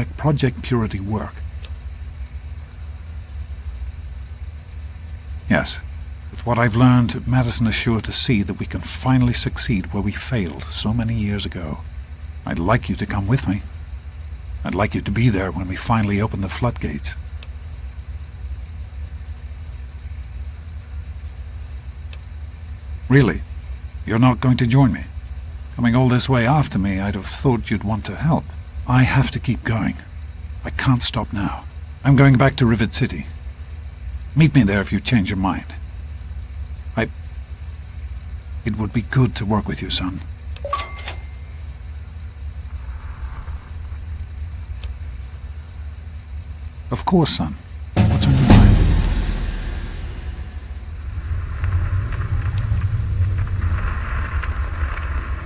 make Project Purity work. Yes, with what I've learned, Madison is sure to see that we can finally succeed where we failed so many years ago. I'd like you to come with me. I'd like you to be there when we finally open the floodgates. Really? You're not going to join me? Coming all this way after me, I'd have thought you'd want to help. I have to keep going. I can't stop now. I'm going back to Rivet City. Meet me there if you change your mind. It would be good to work with you, son. Of course, son. What's on your mind?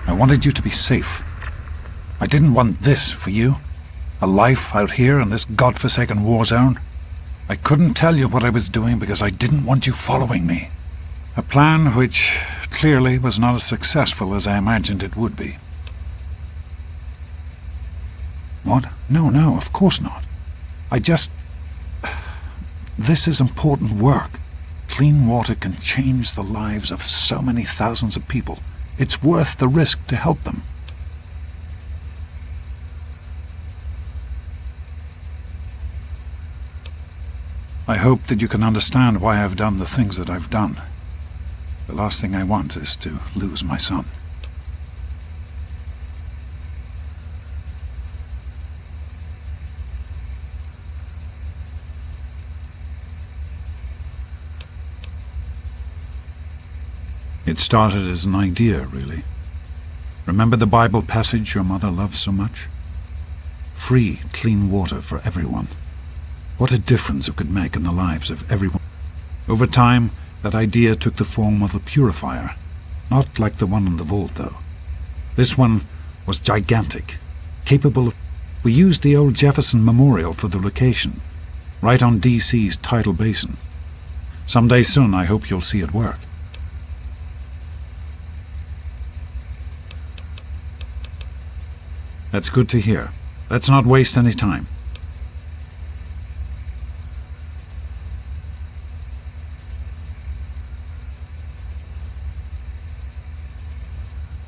I wanted you to be safe. I didn't want this for you. A life out here in this godforsaken war zone. I couldn't tell you what I was doing because I didn't want you following me. A plan which clearly was not as successful as I imagined it would be. What? No, of course not. This is important work. Clean water can change the lives of so many thousands of people. It's worth the risk to help them. I hope that you can understand why I've done the things that I've done. The last thing I want is to lose my son. It started as an idea, really. Remember the Bible passage your mother loved so much? Free, clean water for everyone. What a difference it could make in the lives of everyone. Over time, that idea took the form of a purifier. Not like the one in the vault, though. This one was gigantic, capable of... We used the old Jefferson Memorial for the location, right on D.C.'s tidal basin. Someday soon, I hope you'll see it work. That's good to hear. Let's not waste any time.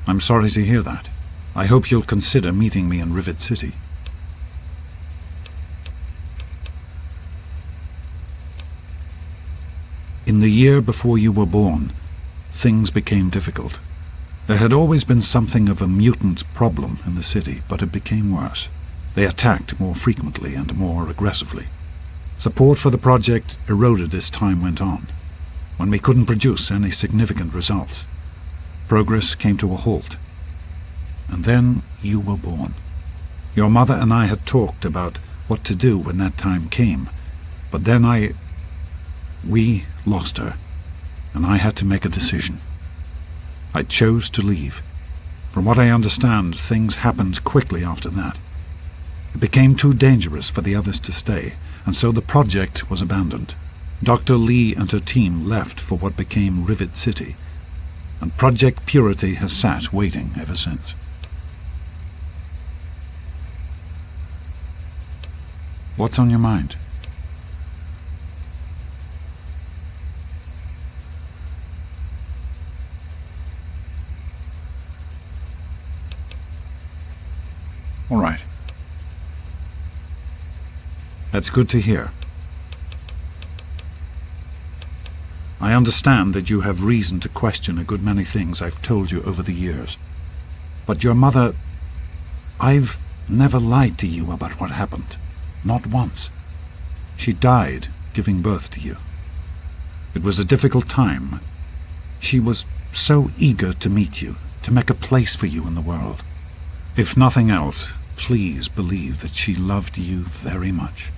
I'm sorry to hear that. I hope you'll consider meeting me in Rivet City. In the year before you were born, things became difficult. There had always been something of a mutant problem in the city, but it became worse. They attacked more frequently and more aggressively. Support for the project eroded as time went on. When we couldn't produce any significant results, progress came to a halt. And then you were born. Your mother and I had talked about what to do when that time came, but then we lost her, and I had to make a decision. I chose to leave. From what I understand, things happened quickly after that. It became too dangerous for the others to stay, and so the project was abandoned. Dr. Lee and her team left for what became Rivet City, and Project Purity has sat waiting ever since. What's on your mind? All right. That's good to hear. I understand that you have reason to question a good many things I've told you over the years. But your mother... I've never lied to you about what happened. Not once. She died giving birth to you. It was a difficult time. She was so eager to meet you, to make a place for you in the world. If nothing else, please believe that she loved you very much.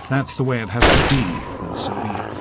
If that's the way it has to be, then so be it.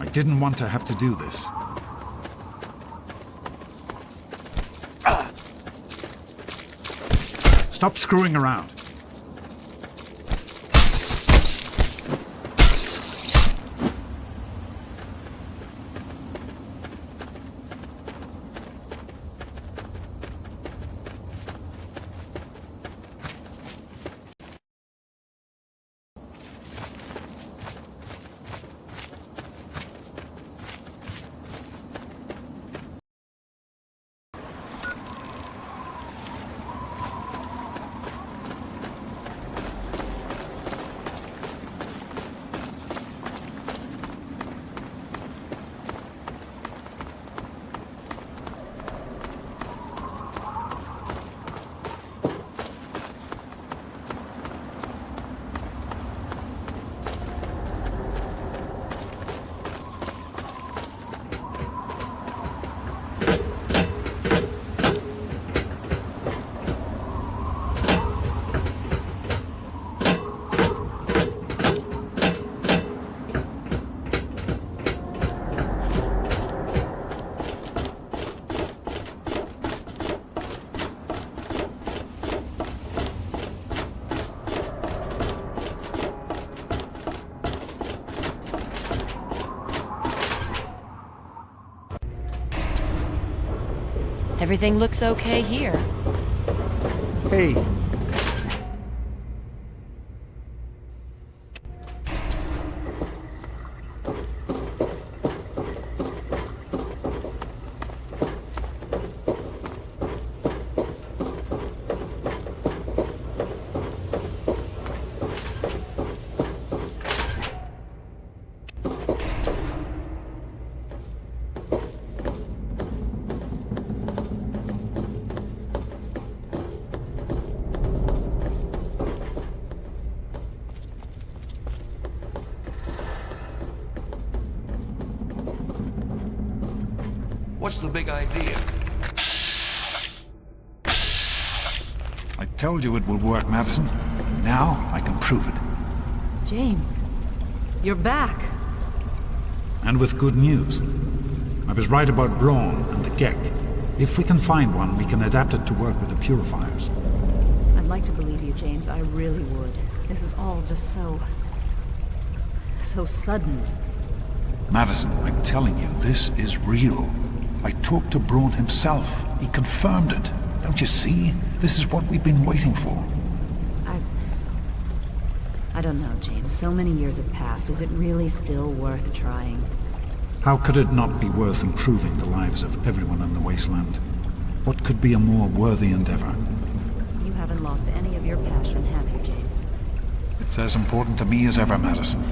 I didn't want to have to do this. Stop screwing around. Everything looks okay here. Hey. What's the big idea? I told you it would work, Madison. Now I can prove it. James, you're back. And with good news. I was right about Braun and the Gek. If we can find one, we can adapt it to work with the purifiers. I'd like to believe you, James. I really would. This is all just so sudden. Madison, I'm telling you, this is real. I talked to Braun himself. He confirmed it. Don't you see? This is what we've been waiting for. I don't know, James. So many years have passed. Is it really still worth trying? How could it not be worth improving the lives of everyone in the wasteland? What could be a more worthy endeavor? You haven't lost any of your passion, have you, James? It's as important to me as ever, Madison.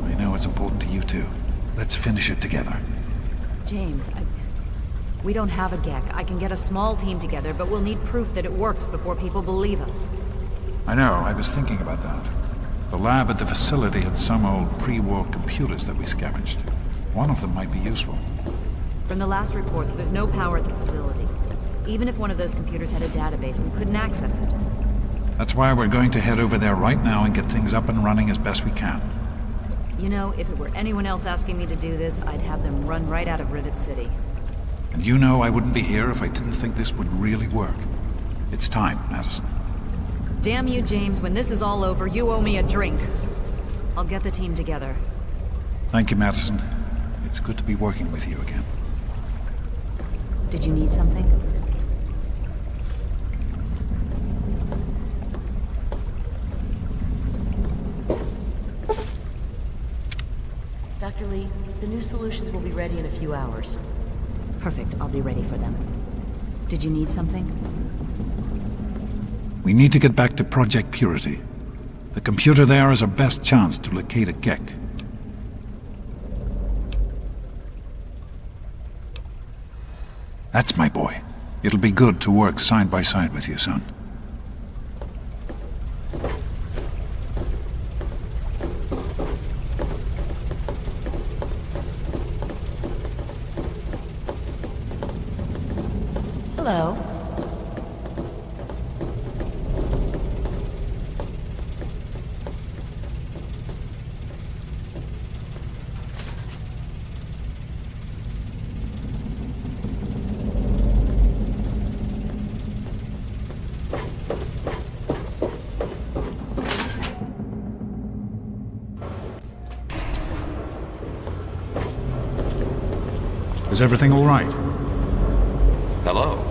I know it's important to you too. Let's finish it together. James, we don't have a GEC. I can get a small team together, but we'll need proof that it works before people believe us. I know, I was thinking about that. The lab at the facility had some old pre-war computers that we scavenged. One of them might be useful. From the last reports, there's no power at the facility. Even if one of those computers had a database, we couldn't access it. That's why we're going to head over there right now and get things up and running as best we can. You know, if it were anyone else asking me to do this, I'd have them run right out of Rivet City. And you know I wouldn't be here if I didn't think this would really work. It's time, Madison. Damn you, James. When this is all over, you owe me a drink. I'll get the team together. Thank you, Madison. It's good to be working with you again. Did you need something? Dr. Lee, the new solutions will be ready in a few hours. Perfect. I'll be ready for them. Did you need something? We need to get back to Project Purity. The computer there is our best chance to locate a GEC. That's my boy. It'll be good to work side by side with you, son. Hello. Is everything all right? Hello.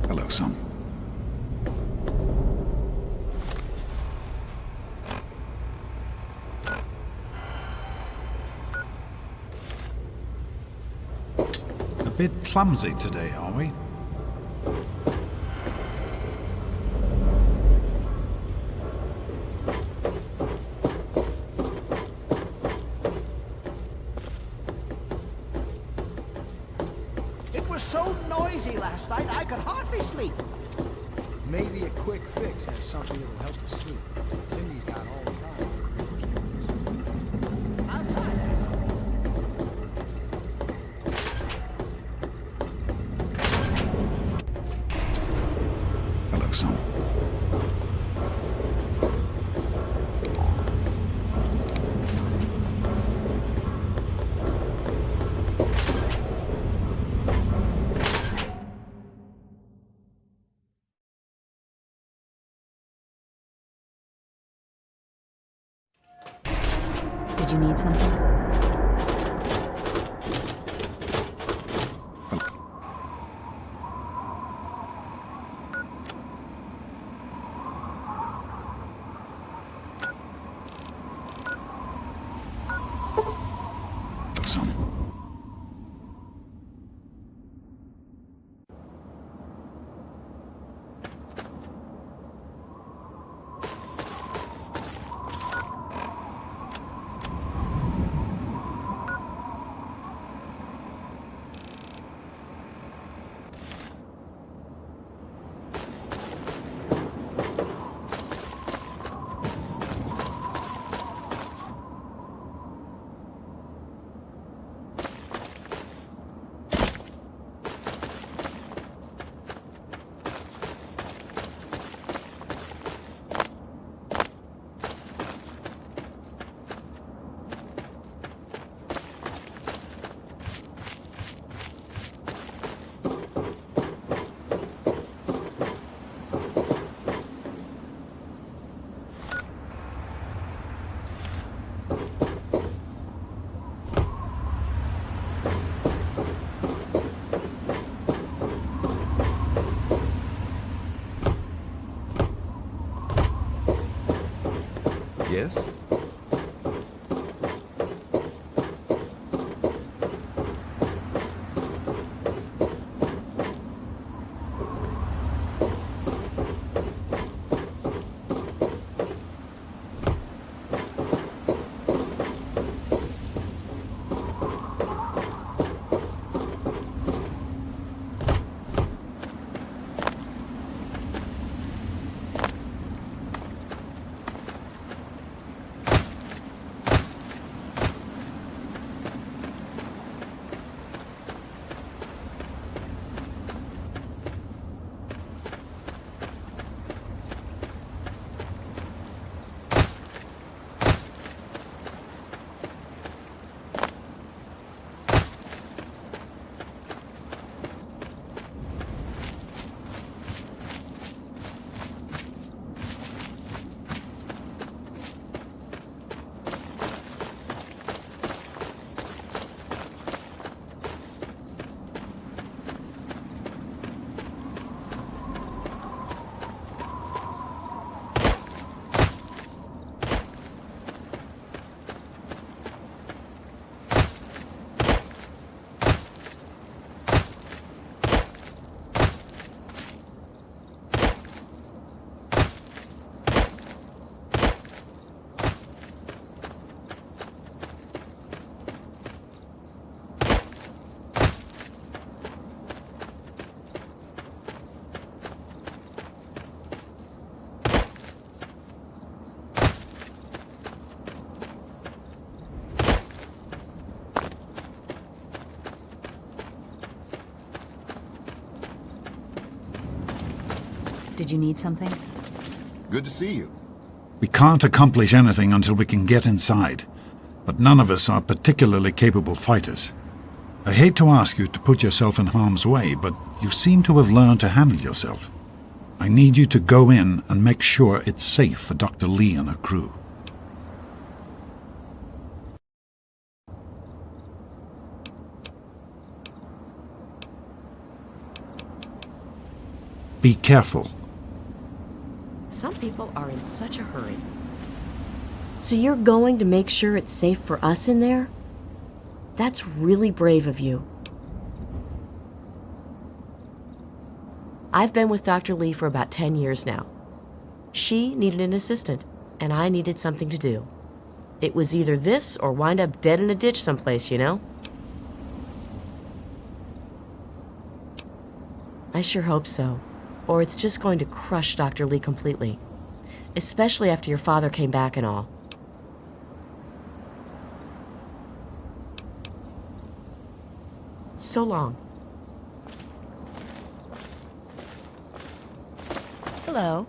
Hello, son. A bit clumsy today, are we? It was so noisy last night, I could hardly sleep. Maybe a quick fix has something that will help us sleep. Cindy's got all kinds of cures. I'll try that. Hello, son. Did you need something? Hello, son. Yes? Did you need something? Good to see you. We can't accomplish anything until we can get inside, but none of us are particularly capable fighters. I hate to ask you to put yourself in harm's way, but you seem to have learned to handle yourself. I need you to go in and make sure it's safe for Dr. Lee and her crew. Be careful. Some people are in such a hurry. So you're going to make sure it's safe for us in there? That's really brave of you. I've been with Dr. Lee for about 10 years now. She needed an assistant, and I needed something to do. It was either this or wind up dead in a ditch someplace, you know? I sure hope so. Or it's just going to crush Dr. Lee completely. Especially after your father came back and all. So long. Hello.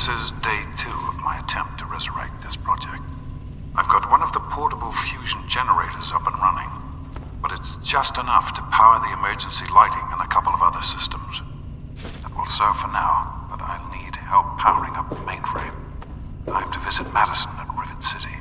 This is day 2 of my attempt to resurrect this project. I've got one of the portable fusion generators up and running, but it's just enough to power the emergency lighting and a couple of other systems. That will serve for now, but I'll need help powering up the mainframe. I have to visit Madison at Rivet City.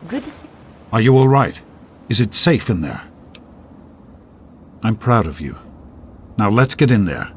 Good to see. Are you all right? Is it safe in there? I'm proud of you. Now let's get in there.